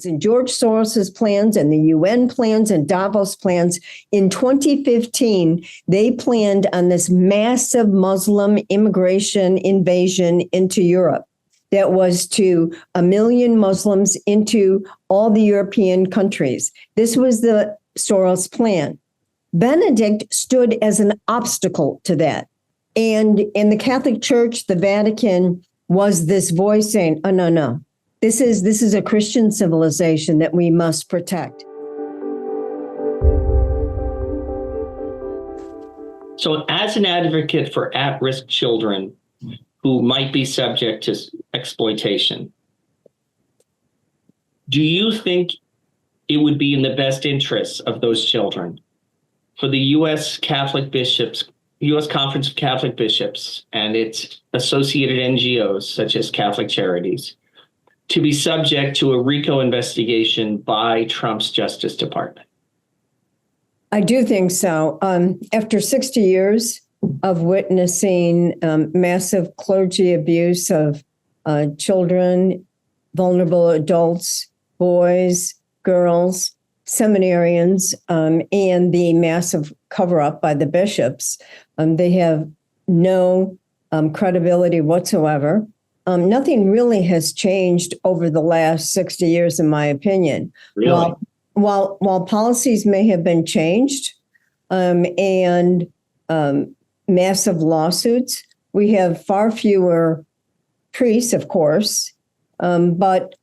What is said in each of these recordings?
and George Soros's plans and the UN plans and Davos plans. In 2015, they planned on this massive Muslim immigration invasion into Europe. That was to 1 million Muslims into all the European countries. This was the Soros plan. Benedict stood as an obstacle to that. And in the Catholic Church, the Vatican was this voice saying, oh, no. This is a Christian civilization that we must protect. So as an advocate for at-risk children who might be subject to exploitation, do you think it would be in the best interests of those children for the U.S. Catholic bishops, U.S. Conference of Catholic Bishops, and its associated NGOs, such as Catholic Charities, to be subject to a RICO investigation by Trump's Justice Department? I do think so. After 60 years of witnessing massive clergy abuse of children, vulnerable adults, boys, girls, seminarians, and the massive cover-up by the bishops, they have no credibility whatsoever. Nothing really has changed over the last 60 years, in my opinion. Really? While policies may have been changed and massive lawsuits, we have far fewer priests, of course, but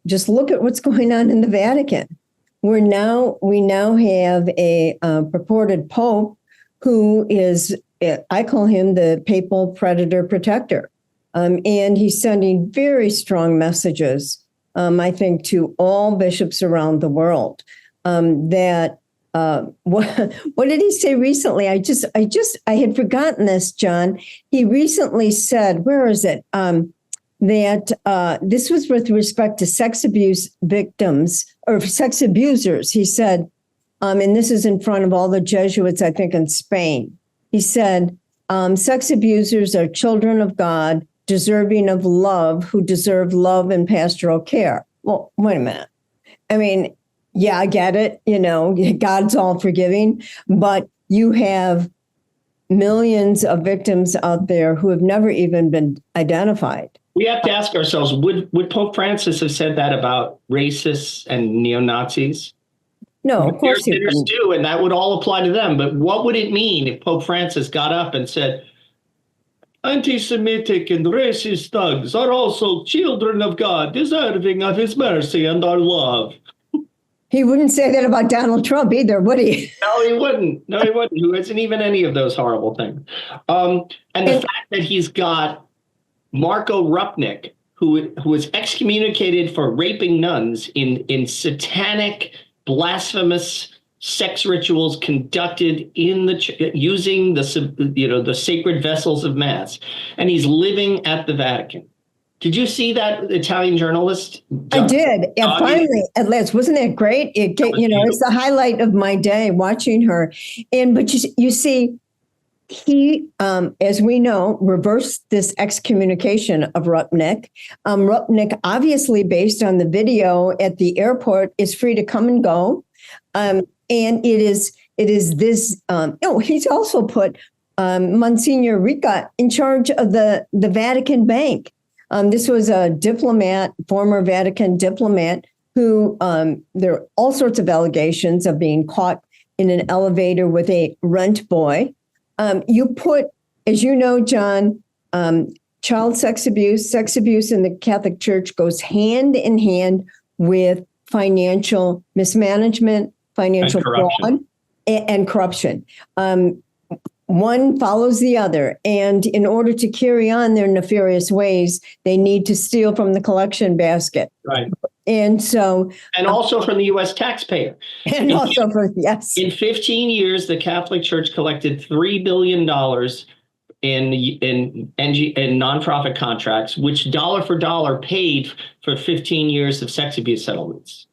just look at what's going on in the Vatican. We now have a purported pope who is, I call him the papal predator protector. And he's sending very strong messages, I think, to all bishops around the world. What did he say recently? I had forgotten this, John. He recently said, where is it? That this was with respect to sex abuse victims or sex abusers. He said, and this is in front of all the Jesuits, I think, in Spain. He said, sex abusers are children of God, deserving of love, who deserve love and pastoral care. Well, wait a minute. I mean, yeah, I get it. God's all forgiving, but you have millions of victims out there who have never even been identified. We have to ask ourselves, would Pope Francis have said that about racists and neo-Nazis? No, of course he wouldn't. Do, and that would all apply to them. But what would it mean if Pope Francis got up and said, anti-Semitic and racist thugs are also children of God, deserving of his mercy and our love? He wouldn't say that about Donald Trump either, would he? No, he wouldn't. Who isn't even any of those horrible things. And the fact that he's got Marco Rupnik, who was excommunicated for raping nuns in satanic, blasphemous sex rituals conducted in using the sacred vessels of Mass, and he's living at the Vatican. Did you see that Italian journalist? I did. And finally, at last, wasn't that great? It's the highlight of my day watching her. But you see, he, as we know, reversed this excommunication of Rupnik. Rupnik, obviously, based on the video at the airport, is free to come and go. And it is this. He's also put Monsignor Rica in charge of the Vatican Bank. This was a diplomat, former Vatican diplomat, who there are all sorts of allegations of being caught in an elevator with a rent boy. You put, as you know, John, child sex abuse in the Catholic Church goes hand in hand with financial mismanagement, financial fraud, and corruption. One follows the other. And in order to carry on their nefarious ways, they need to steal from the collection basket. Right. And so. And also from the U.S. taxpayer. In 15 years, the Catholic Church collected $3 billion in nonprofit contracts, which dollar for dollar paid for 15 years of sex abuse settlements.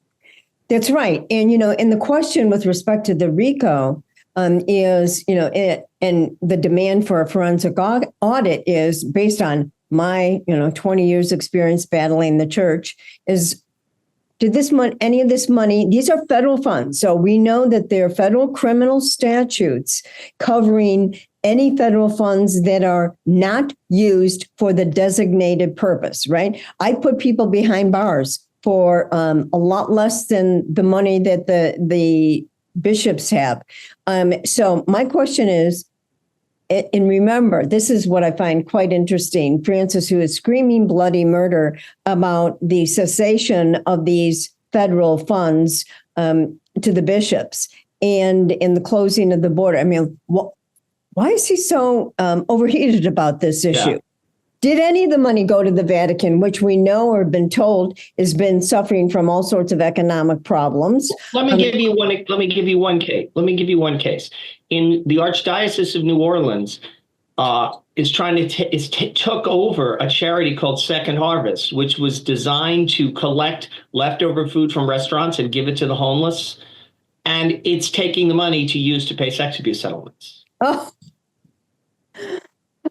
That's right. And, and the question with respect to the RICO is, and the demand for a forensic audit is based on my, 20 years experience battling the church, is did this money, any of this money, these are federal funds. So we know that there are federal criminal statutes covering any federal funds that are not used for the designated purpose, right? I put people behind bars for a lot less than the money that the bishops have. So my question is, and remember, this is what I find quite interesting. Francis, who is screaming bloody murder about the cessation of these federal funds to the bishops and in the closing of the border. I mean, why is he so overheated about this issue? Yeah. Did any of the money go to the Vatican, which we know or have been told has been suffering from all sorts of economic problems? Let me give you one case. In the Archdiocese of New Orleans, took over a charity called Second Harvest, which was designed to collect leftover food from restaurants and give it to the homeless, and it's taking the money to use to pay sex abuse settlements. Oh.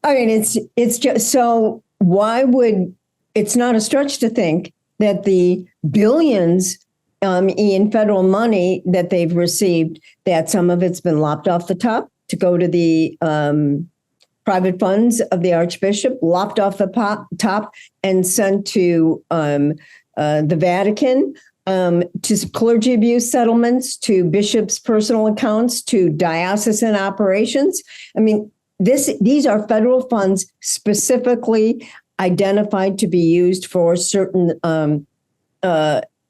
I mean, it's just so why would it's not a stretch to think that the billions in federal money that they've received, that some of it's been lopped off the top to go to the private funds of the Archbishop, lopped off the top and sent to the Vatican, to clergy abuse settlements, to bishops' personal accounts, to diocesan operations. I mean, these are federal funds specifically identified to be used for certain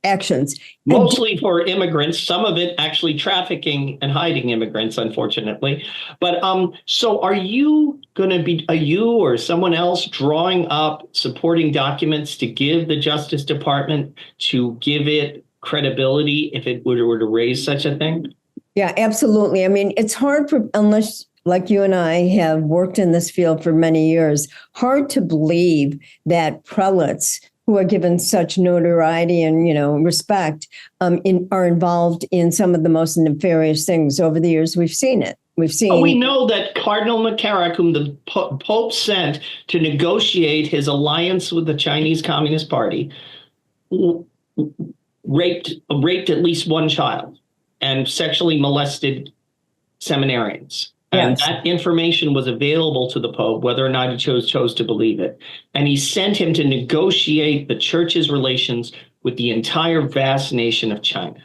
actions. Mostly for immigrants, some of it actually trafficking and hiding immigrants, unfortunately. But so are you or someone else drawing up supporting documents to give the Justice Department to give it credibility if it were to raise such a thing? Yeah, absolutely. I mean, it's hard unless like you and I have worked in this field for many years, hard to believe that prelates who are given such notoriety and, respect are involved in some of the most nefarious things. Over the years, we've seen it. We know that Cardinal McCarrick, whom the Pope sent to negotiate his alliance with the Chinese Communist Party, raped at least one child and sexually molested seminarians. And that information was available to the Pope, whether or not he chose to believe it. And he sent him to negotiate the church's relations with the entire vast nation of China.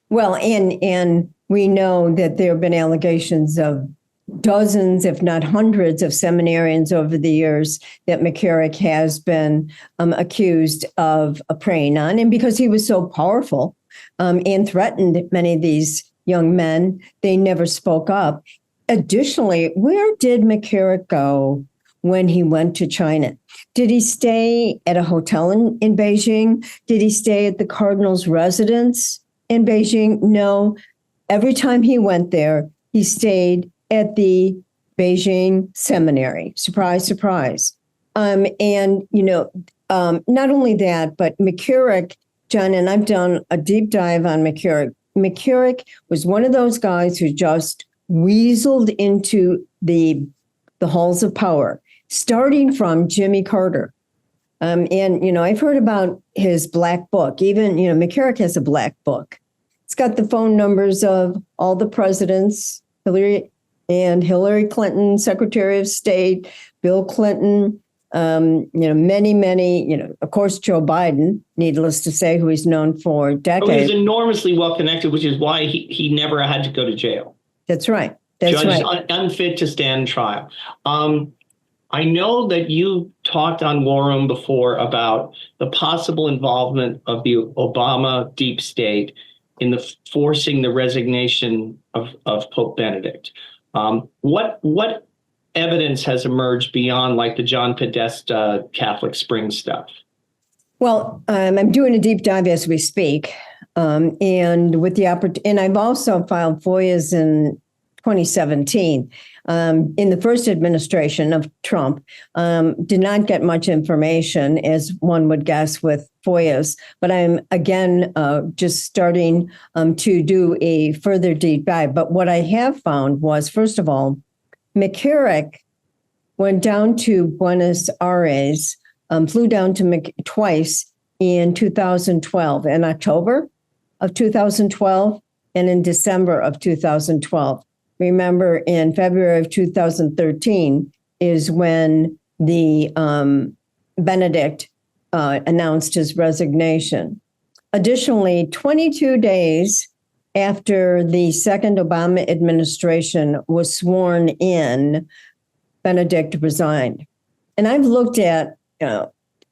Well, and we know that there have been allegations of dozens, if not hundreds, of seminarians over the years that McCarrick has been accused of preying on. And because he was so powerful and threatened many of these young men, they never spoke up. Additionally, where did McCarrick go when he went to China? Did he stay at a hotel in Beijing? Did he stay at the Cardinal's residence in Beijing? No. Every time he went there, he stayed at the Beijing seminary. Surprise, surprise. Not only that, but McCarrick, John, and I've done a deep dive on McCarrick. McCarrick was one of those guys who just weaseled into the halls of power, starting from Jimmy Carter. I've heard about his black book. Even, McCarrick has a black book. It's got the phone numbers of all the presidents, Hillary Clinton, Secretary of State, Bill Clinton, many, of course, Joe Biden, needless to say, who he's known for decades. He's enormously well connected, which is why he never had to go to jail. That's right. Judge unfit to stand trial. I know that you talked on War Room before about the possible involvement of the Obama deep state in the forcing the resignation of Pope Benedict. What evidence has emerged beyond like the John Podesta Catholic Spring stuff? Well, I'm doing a deep dive as we speak. And with the and I've also filed FOIAs in 2017. In the first administration of Trump, did not get much information, as one would guess with FOIAs. But I'm again just starting to do a further deep dive. But what I have found was, first of all, McCarrick went down to Buenos Aires, flew down to twice in 2012, in October of 2012, and in December of 2012. Remember, in February of 2013 is when the Benedict announced his resignation. Additionally, 22 days after the second Obama administration was sworn in, Benedict resigned. And I've looked at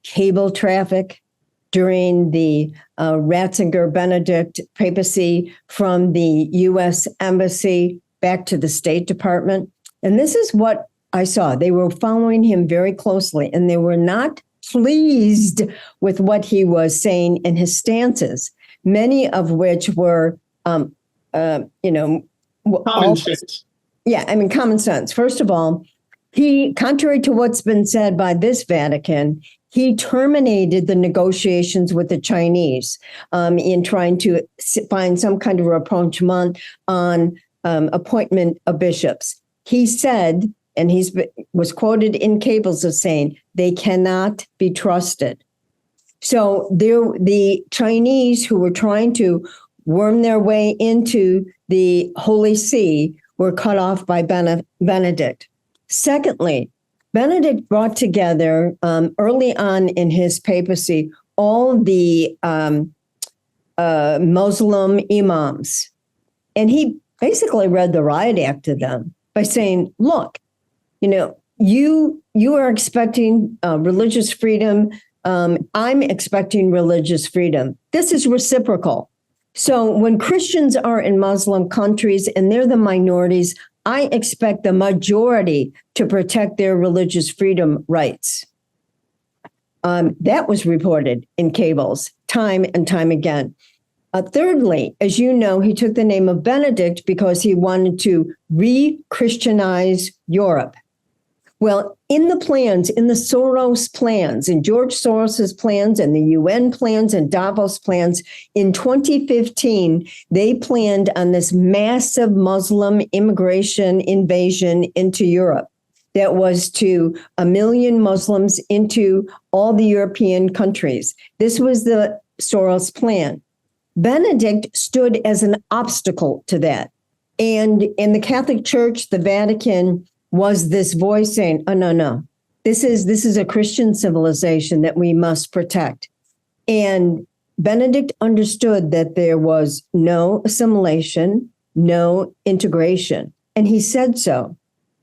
cable traffic during the Ratzinger-Benedict papacy from the U.S. Embassy back to the State Department. And this is what I saw. They were following him very closely, and they were not pleased with what he was saying in his stances, many of which were, Common sense. Yeah, I mean, common sense. First of all, he, contrary to what's been said by this Vatican, he terminated the negotiations with the Chinese in trying to find some kind of rapprochement on appointment of bishops. He said, and was quoted in cables as saying, they cannot be trusted. So the Chinese who were trying to worm their way into the Holy See were cut off by Benedict. Secondly, Benedict brought together early on in his papacy all the Muslim imams, and he basically read the riot act to them by saying, look, you are expecting religious freedom. I'm expecting religious freedom. This is reciprocal. So when Christians are in Muslim countries and they're the minorities, I expect the majority to protect their religious freedom rights. That was reported in cables time and time again. Thirdly, as you know, he took the name of Benedict because he wanted to re-Christianize Europe. Well, in the plans, in the Soros plans, in George Soros's plans and the UN plans and Davos plans, in 2015, they planned on this massive Muslim immigration invasion into Europe. That was to 1 million Muslims into all the European countries. This was the Soros plan. Benedict stood as an obstacle to that. And in the Catholic Church, the Vatican was this voice saying, oh, no, this is a Christian civilization that we must protect. And Benedict understood that there was no assimilation, no integration, and he said so.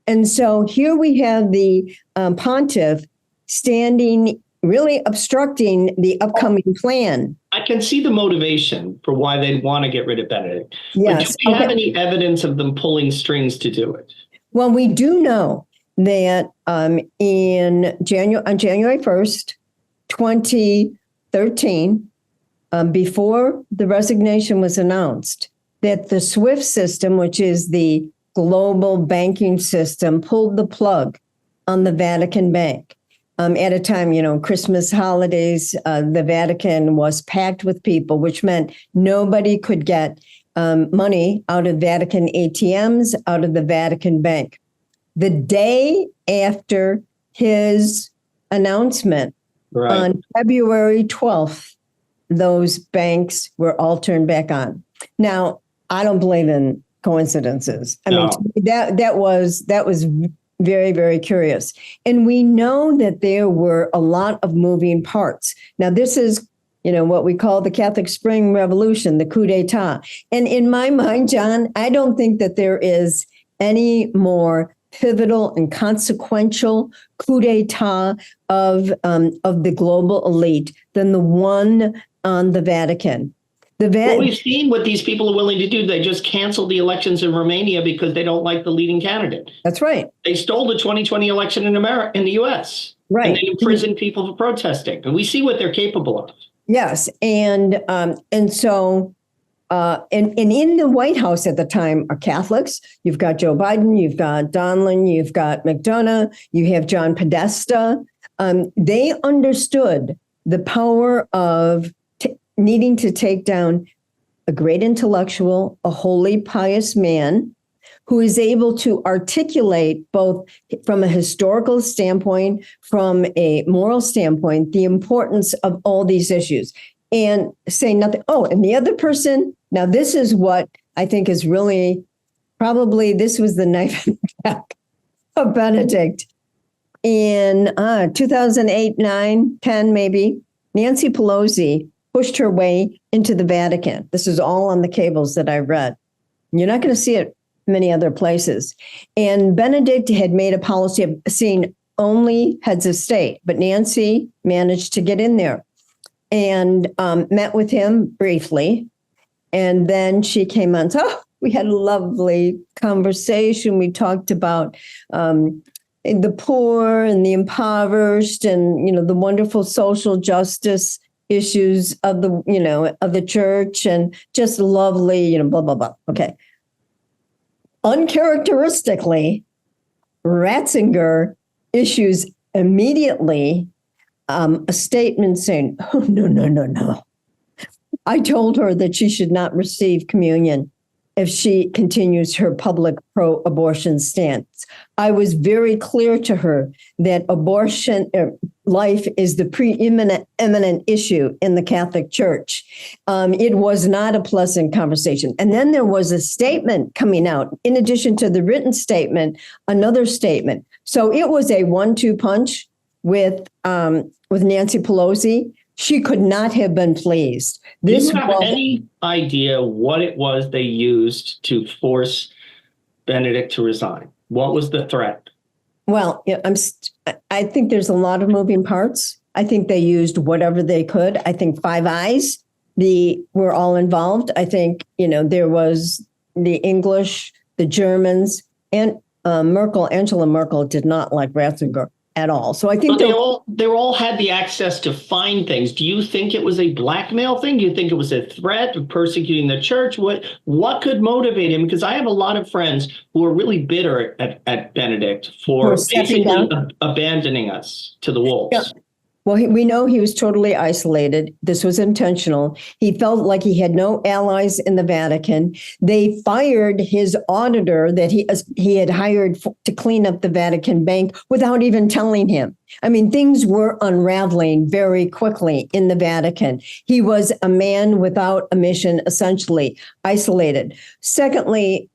And so here we have the pontiff standing, really obstructing the upcoming plan. I can see the motivation for why they'd want to get rid of Benedict. Yes. But do we have any evidence of them pulling strings to do it? Well, we do know that on January 1st, 2013, before the resignation was announced, that the SWIFT system, which is the global banking system, pulled the plug on the Vatican Bank. At a time, Christmas holidays, the Vatican was packed with people, which meant nobody could get money out of Vatican ATMs, out of the Vatican Bank. The day after his announcement, right, on February 12th, those banks were all turned back on. Now, I don't believe in coincidences. I mean, to me, that was very, very curious. And we know that there were a lot of moving parts. Now, this is what we call the Catholic Spring Revolution, the coup d'etat. And in my mind, John, I don't think that there is any more pivotal and consequential coup d'etat of the global elite than the one on the Vatican. Well, we've seen what these people are willing to do. They just canceled the elections in Romania because they don't like the leading candidate. That's right. They stole the 2020 election in the U.S. Right. And they imprisoned people for protesting. And we see what they're capable of. Yes. And so in the White House at the time are Catholics. You've got Joe Biden, you've got Donlin, you've got McDonough, you have John Podesta. They understood the power of needing to take down a great intellectual, a holy, pious man who is able to articulate both from a historical standpoint, from a moral standpoint, the importance of all these issues and say nothing. Oh, and the other person, now this is what I think is really probably this was the knife in the back of Benedict. In 2008, 9, 10, maybe, Nancy Pelosi pushed her way into the Vatican. This is all on the cables that I read. You're not going to see it many other places. And Benedict had made a policy of seeing only heads of state, but Nancy managed to get in there and met with him briefly. And then she came on. So we had a lovely conversation. We talked about the poor and the impoverished and, the wonderful social justice issues of the church and just lovely, blah, blah, blah. Okay. Uncharacteristically, Ratzinger issues immediately a statement saying, oh, no. I told her that she should not receive communion if she continues her public pro-abortion stance. I was very clear to her that abortion life is the preeminent issue in the Catholic Church. It was not a pleasant conversation. And then there was a statement coming out, in addition to the written statement, another statement. So it was a 1-2 punch with Nancy Pelosi. She could not have been pleased. Do you have any idea what it was they used to force Benedict to resign? What was the threat? Well, I think there's a lot of moving parts. I think they used whatever they could. I think Five Eyes, were all involved. I think, there was the English, the Germans, and Angela Merkel did not like Ratzinger at all. So I think they all had the access to find things. Do you think it was a blackmail thing? Do you think it was a threat of persecuting the church? What could motivate him? Because I have a lot of friends who are really bitter at Benedict for basically abandoning us to the wolves. Yeah. Well, we know he was totally isolated. This was intentional. He felt like he had no allies in the Vatican. They fired his auditor that he had hired to clean up the Vatican bank without even telling him. I mean, things were unraveling very quickly in the Vatican. He was a man without a mission, essentially isolated. Secondly,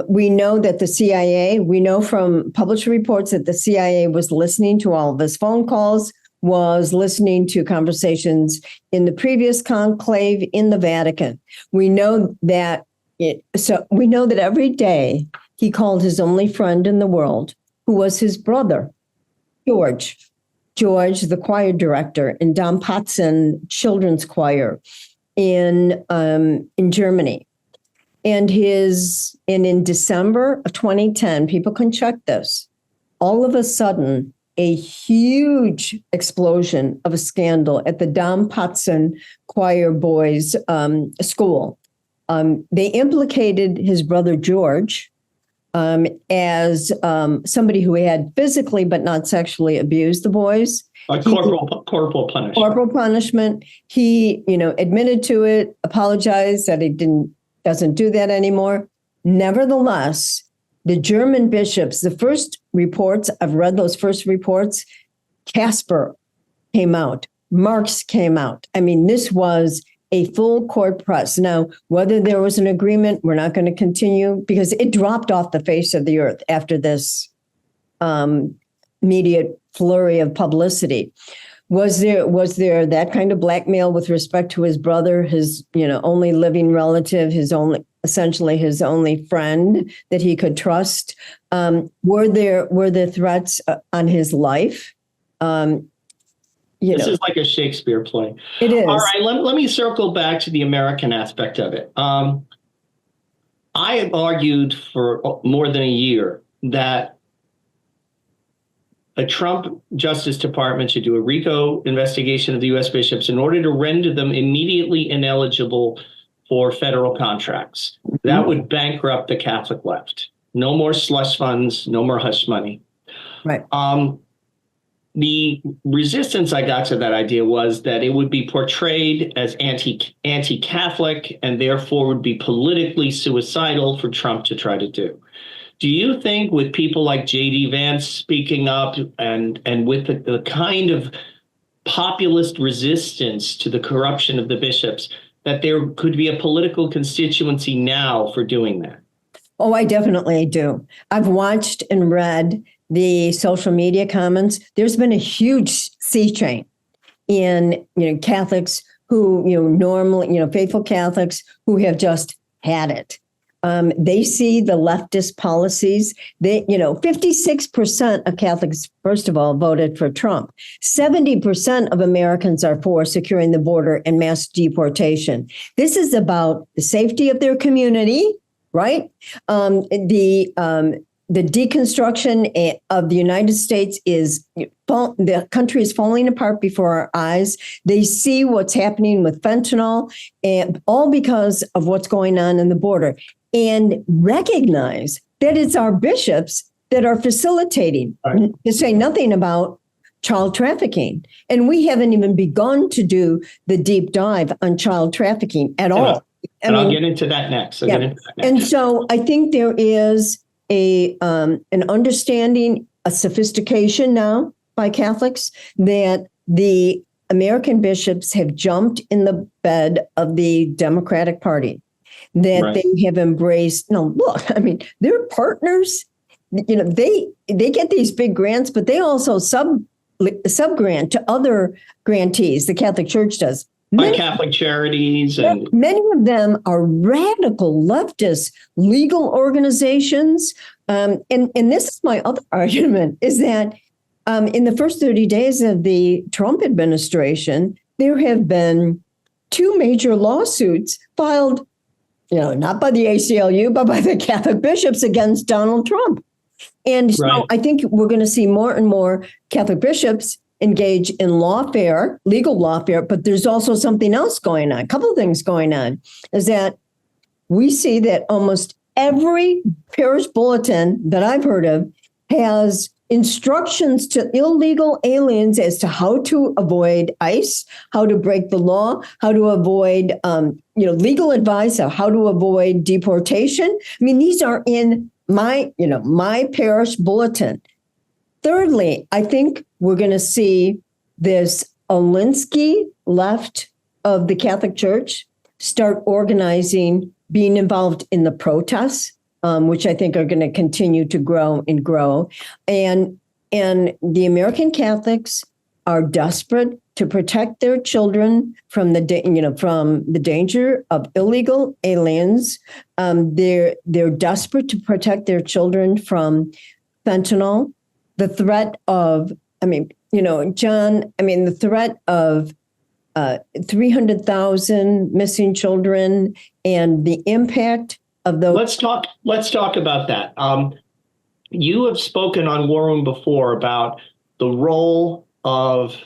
we know that the CIA, we know from published reports that the CIA was listening to all of his phone calls, was listening to conversations in the previous conclave in the Vatican. We know that every day he called his only friend in the world, who was his brother, George, the choir director in Dom Patzen Children's Choir in Germany. And in December of 2010, people can check this, all of a sudden, a huge explosion of a scandal at the Dom Patzen Choir Boys School. They implicated his brother George as somebody who had physically but not sexually abused the boys. Corporal punishment. Corporal punishment. He, admitted to it, apologized that he doesn't do that anymore. Nevertheless, the German bishops, the first reports, I've read those first reports, Casper came out, Marx came out. I mean, this was a full court press. Now, whether there was an agreement, we're not going to continue because it dropped off the face of the earth after this immediate flurry of publicity. Was there that kind of blackmail with respect to his brother, his only living relative, essentially his only friend that he could trust? Were there threats on his life? This is like a Shakespeare play. It is. All right, let me circle back to the American aspect of it. I have argued for more than a year that a Trump Justice Department should do a RICO investigation of the U.S. bishops in order to render them immediately ineligible for federal contracts. That would bankrupt the Catholic left. No more slush funds, no more hush money. Right. the resistance I got to that idea was that it would be portrayed as anti-Catholic and therefore would be politically suicidal for Trump to try to do. Do you think with people like J.D. Vance speaking up and with the kind of populist resistance to the corruption of the bishops, that there could be a political constituency now for doing that? Oh, I definitely do. I've watched and read the social media comments. There's been a huge sea change in, Catholics who, normally, faithful Catholics who have just had it. They see the leftist policies. 56% of Catholics, first of all, voted for Trump. 70% of Americans are for securing the border and mass deportation. This is about the safety of their community, right? The deconstruction of the United States the country is falling apart before our eyes. They see what's happening with fentanyl, and all because of what's going on in the border, and recognize that it's our bishops that are facilitating, to say nothing about child trafficking. And we haven't even begun to do the deep dive on child trafficking at all. I'll get into that next. And so I think there is an understanding, a sophistication now by Catholics that the American bishops have jumped in the bed of the Democratic Party, that they have embraced. No, look, they're partners. They get these big grants, but they also sub-grant to other grantees. The Catholic Church does. Catholic charities. And many of them are radical leftist legal organizations. And this is my other argument, is that in the first 30 days of the Trump administration, there have been 2 major lawsuits filed, not by the ACLU, but by the Catholic bishops against Donald Trump. And so I think we're going to see more and more Catholic bishops engage in lawfare, legal lawfare, but there's also something else going on. A couple of things going on is that we see that almost every parish bulletin that I've heard of has instructions to illegal aliens as to how to avoid ICE, how to break the law, how to avoid, legal advice of how to avoid deportation. These are in my parish bulletin. Thirdly, I think we're going to see this Alinsky left of the Catholic Church start organizing, being involved in the protests, which I think are going to continue to grow and grow. And the American Catholics are desperate to protect their children from the danger of illegal aliens. They're desperate to protect their children from fentanyl. The threat of, John, the threat of 300,000 missing children and the impact of those. Let's talk about that. You have spoken on War Room before about the role of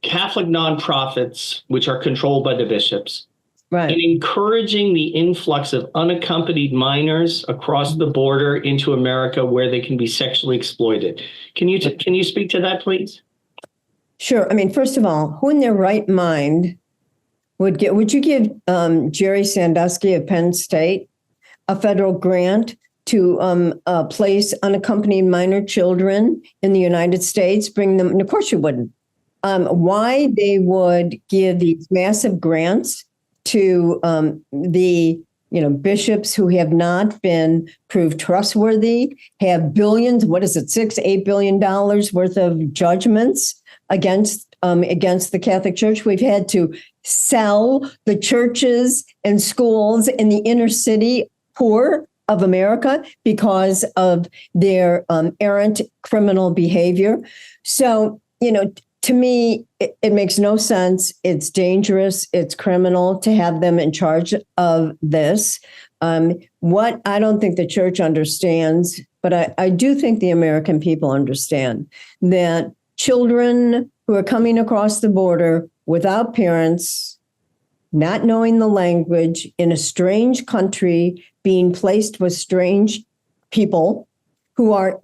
Catholic nonprofits, which are controlled by the bishops, in encouraging the influx of unaccompanied minors across the border into America where they can be sexually exploited. Can you speak to that, please? Sure. First of all, who in their right mind would you give Jerry Sandusky of Penn State a federal grant to place unaccompanied minor children in the United States, bring them? And of course you wouldn't. Why they would give these massive grants to the bishops who have not been proved trustworthy, have billions, $6-8 billion worth of judgments against the Catholic Church. We've had to sell the churches and schools in the inner city poor of America because of their errant criminal behavior. So, to me, it makes no sense. It's dangerous. It's criminal to have them in charge of this. What I don't think the church understands, but I do think the American people understand that children who are coming across the border without parents, not knowing the language, in a strange country, being placed with strange people, who are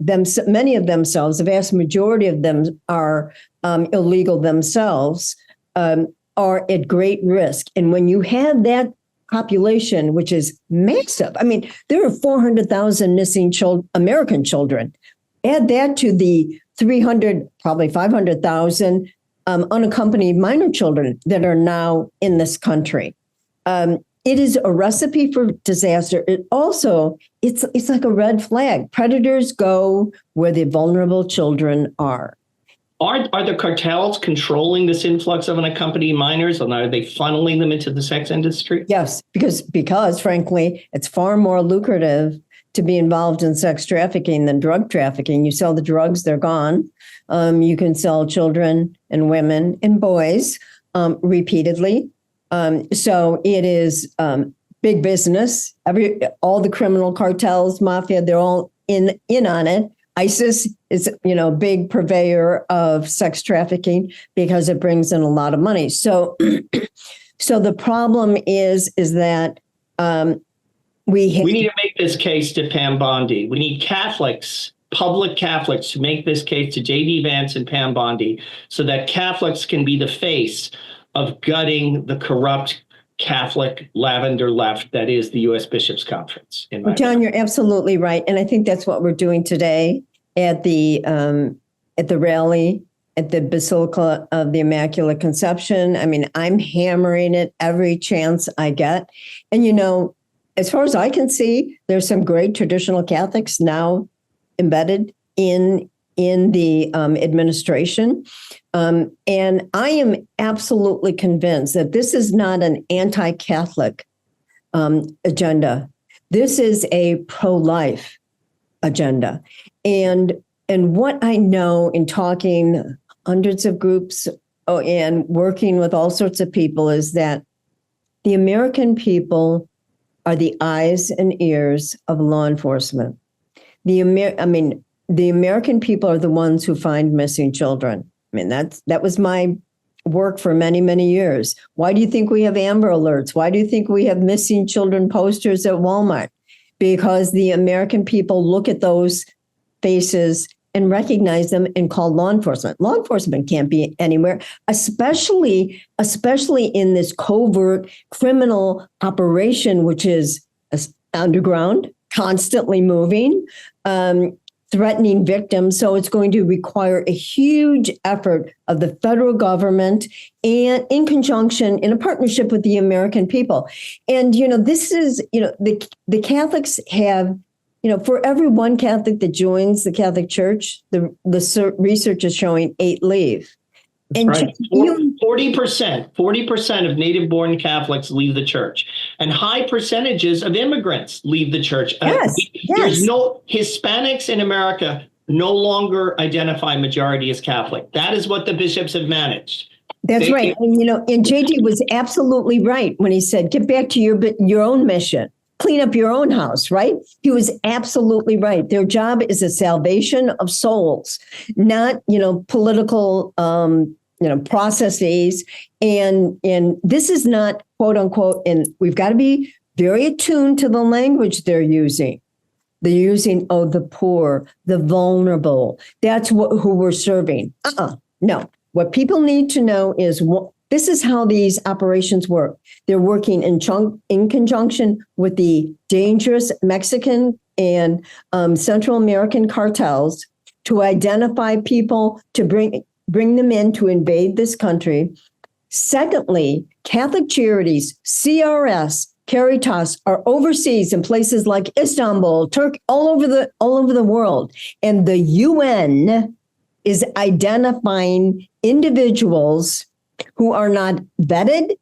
many of themselves, the vast majority of them are illegal themselves, are at great risk. And when you have that population, which is massive, I mean, there are 400,000 missing American children. Add that to the 300, probably 500,000 unaccompanied minor children that are now in this country. It is a recipe for disaster. It also, it's like a red flag. Predators go where the vulnerable children are. Are the cartels controlling this influx of unaccompanied minors, and are they funneling them into the sex industry? Yes, because frankly, it's far more lucrative to be involved in sex trafficking than drug trafficking. You sell the drugs, they're gone. You can sell children and women and boys repeatedly. So it is big business. All the criminal cartels, mafia, they're all in on it. ISIS is, a big purveyor of sex trafficking because it brings in a lot of money. So, so the problem is that we need to make this case to Pam Bondi. We need Catholics, public Catholics, to make this case to J.D. Vance and Pam Bondi so that Catholics can be the face of gutting the corrupt Catholic lavender left that is the U.S. Bishops' Conference. John, you're absolutely right. And I think that's what we're doing today at the rally at the Basilica of the Immaculate Conception. I mean, I'm hammering it every chance I get. And, as far as I can see, there's some great traditional Catholics now embedded in the administration. And I am absolutely convinced that this is not an anti-Catholic agenda. This is a pro-life agenda. And what I know in talking hundreds of groups and working with all sorts of people is that the American people are the eyes and ears of law enforcement. The American people are the ones who find missing children. I mean, that was my work for many, many years. Why do you think we have Amber Alerts? Why do you think we have missing children posters at Walmart? Because the American people look at those faces and recognize them and call law enforcement. Law enforcement can't be anywhere, especially in this covert criminal operation, which is underground, constantly moving, threatening victims. So it's going to require a huge effort of the federal government and in conjunction, in a partnership with the American people. And, this is, the Catholics have, for every one Catholic that joins the Catholic Church, the research is showing 8 leave. And right. 40% of native-born Catholics leave the church, and high percentages of immigrants leave the church. Yes. There's no Hispanics in America no longer identify majority as Catholic. That is what the bishops have managed. That's right. And, and JD was absolutely right when he said, get back to your own mission. Clean up your own house, right? He was absolutely right. Their job is the salvation of souls, not, political, processes. And this is not, quote unquote, and we've got to be very attuned to the language they're using. They're using, the poor, the vulnerable. That's who we're serving. No. What people need to know is this is how these operations work. They're working in conjunction with the dangerous Mexican and Central American cartels to identify people, to bring them in to invade this country. Secondly, Catholic Charities, CRS, Caritas are overseas in places like Istanbul, Turkey, all over the world. And the UN is identifying individuals who are not vetted,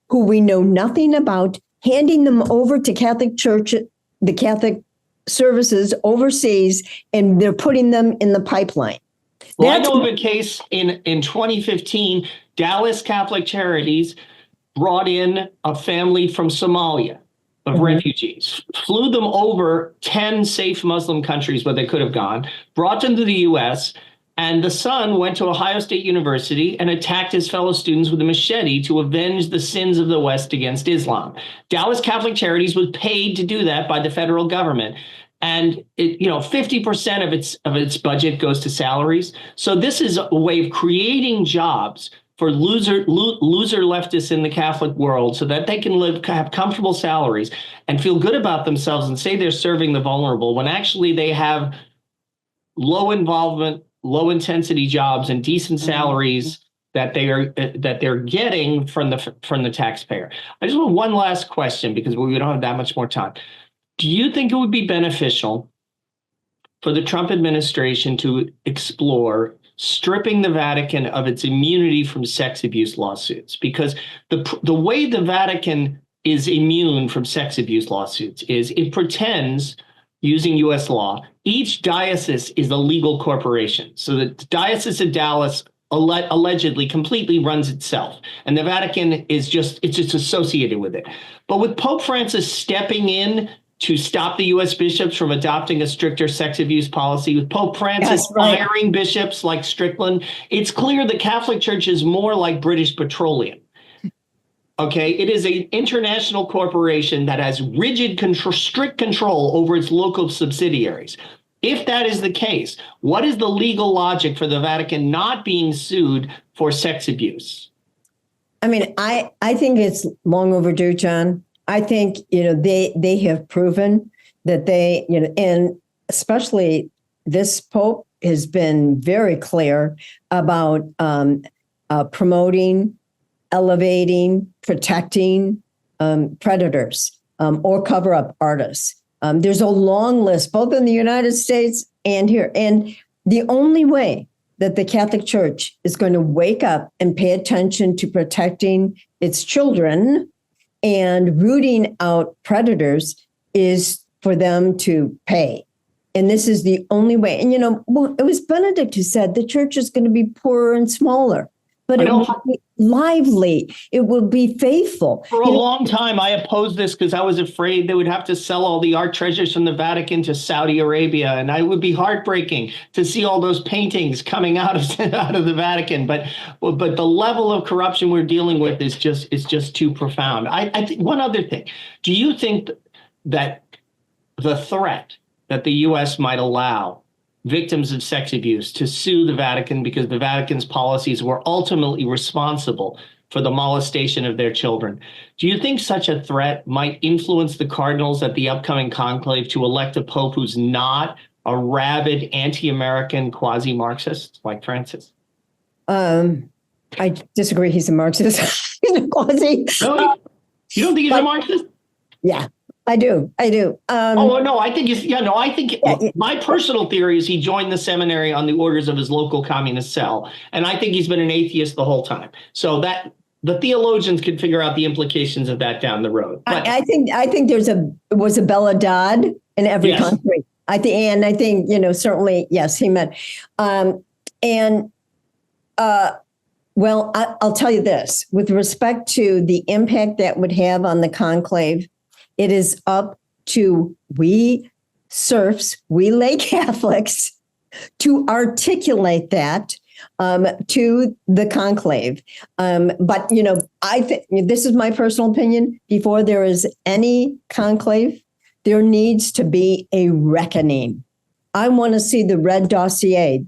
who we know nothing about, handing them over to Catholic Church, the Catholic services overseas, and they're putting them in the pipeline. Well, I know of a case in 2015, Dallas Catholic Charities brought in a family from Somalia of refugees, flew them over 10 safe Muslim countries where they could have gone, brought them to the U.S., and the son went to Ohio State University and attacked his fellow students with a machete to avenge the sins of the West against Islam. Dallas Catholic Charities was paid to do that by the federal government. and 50% of its budget goes to salaries. So this is a way of creating jobs for loser leftists in the Catholic world, so that they can have comfortable salaries and feel good about themselves and say they're serving the vulnerable, when actually they have low involvement, low intensity jobs and decent salaries that they're getting from the taxpayer. I just want one last question, because we don't have that much more time. Do you think it would be beneficial for the Trump administration to explore stripping the Vatican of its immunity from sex abuse lawsuits? Because the way the Vatican is immune from sex abuse lawsuits is it pretends, using U.S. law, each diocese is a legal corporation. So the Diocese of Dallas allegedly completely runs itself, and the Vatican is just associated with it. But with Pope Francis stepping in to stop the U.S. bishops from adopting a stricter sex abuse policy, with Pope Francis firing bishops like Strickland, it's clear the Catholic Church is more like British Petroleum. Okay, it is an international corporation that has strict control over its local subsidiaries. If that is the case, what is the legal logic for the Vatican not being sued for sex abuse? I mean, I think it's long overdue, John. I think, they have proven that they, and especially this Pope has been very clear about promoting, elevating, protecting predators or cover-up artists. There's a long list, both in the United States and here. And the only way that the Catholic Church is going to wake up and pay attention to protecting its children and rooting out predators is for them to pay. And this is the only way. And, it was Benedict who said the church is going to be poorer and smaller, but it will be lively. It will be faithful. For a long time, I opposed this because I was afraid they would have to sell all the art treasures from the Vatican to Saudi Arabia, and it would be heartbreaking to see all those paintings coming out of the Vatican. But the level of corruption we're dealing with is just too profound. I think one other thing: do you think that the threat that the U.S. might allow victims of sex abuse to sue the Vatican because the Vatican's policies were ultimately responsible for the molestation of their children, do you think such a threat might influence the cardinals at the upcoming conclave to elect a pope who's not a rabid anti-American quasi-Marxist like Francis? I disagree. He's a Marxist. He's a quasi. Really? You don't think he's a Marxist? Yeah. I do. I think my personal theory is he joined the seminary on the orders of his local communist cell. And I think he's been an atheist the whole time. So that the theologians can figure out the implications of that down the road. But I think was a Bella Dodd in every country. I think, certainly, yes, he meant. Well, I'll tell you this, with respect to the impact that would have on the conclave, it is up to we serfs, we lay Catholics, to articulate that to the conclave. But, I think this is my personal opinion. Before there is any conclave, there needs to be a reckoning. I want to see the red dossier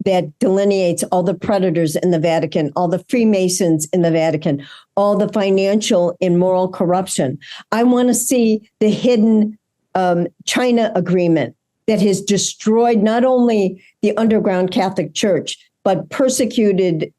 that delineates all the predators in the Vatican, all the Freemasons in the Vatican, all the financial and moral corruption. I want to see the hidden China agreement that has destroyed not only the underground Catholic Church, but persecuted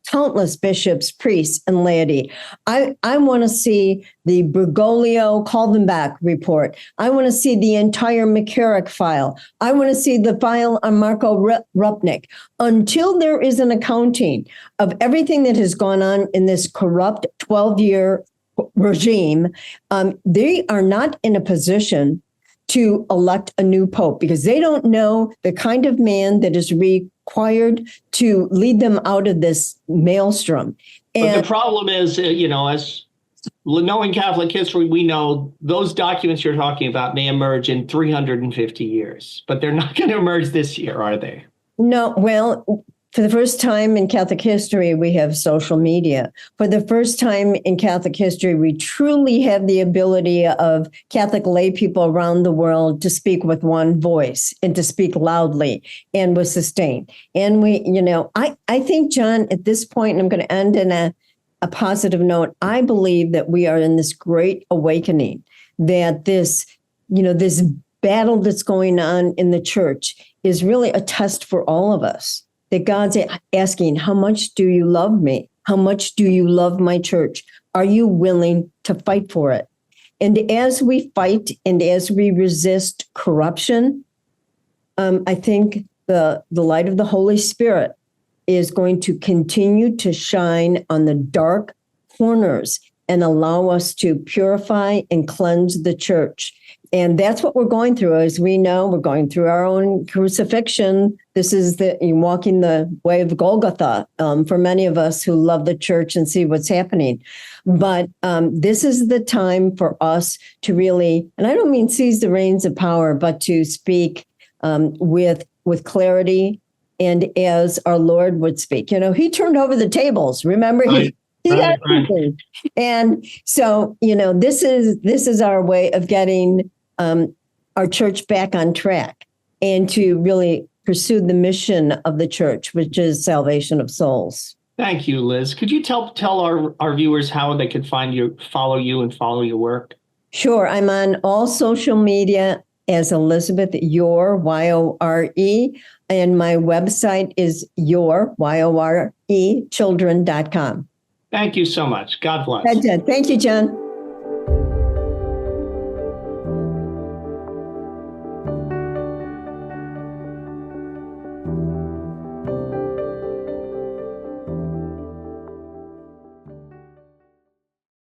countless bishops, priests, and laity. I want to see the Bergoglio Call Them Back report. I want to see the entire McCarrick file. I want to see the file on Marco Rupnik. Until there is an accounting of everything that has gone on in this corrupt 12-year regime, they are not in a position to elect a new pope because they don't know the kind of man that is required to lead them out of this maelstrom. But the problem is, as knowing Catholic history, we know those documents you're talking about may emerge in 350 years, but they're not going to emerge this year, are they? No, well, For the first time in Catholic history, we have social media. For the first time in Catholic history, we truly have the ability of Catholic lay people around the world to speak with one voice and to speak loudly and with sustain. And I think, John, at this point, and I'm going to end in a positive note, I believe that we are in this great awakening, that this battle that's going on in the church is really a test for all of us. That God's asking, how much do you love me? How much do you love my church? Are you willing to fight for it? And as we fight and as we resist corruption, I think the light of the Holy Spirit is going to continue to shine on the dark corners and allow us to purify and cleanse the church. And that's what we're going through. As we know, we're going through our own crucifixion. This is walking the way of Golgotha for many of us who love the church and see what's happening. But this is the time for us to really, and I don't mean seize the reins of power, but to speak with clarity and as our Lord would speak. He turned over the tables. Remember, he got everything. And so, this is our way of getting our church back on track and to really pursue the mission of the church, which is salvation of souls. Thank you, Liz. Could you tell our viewers how they could find you, follow you, and follow your work? Sure. I'm on all social media as Elizabeth Yore, Yore, and my website is Yore, Yore, children.com. Thank you so much. God bless. Thank you, John.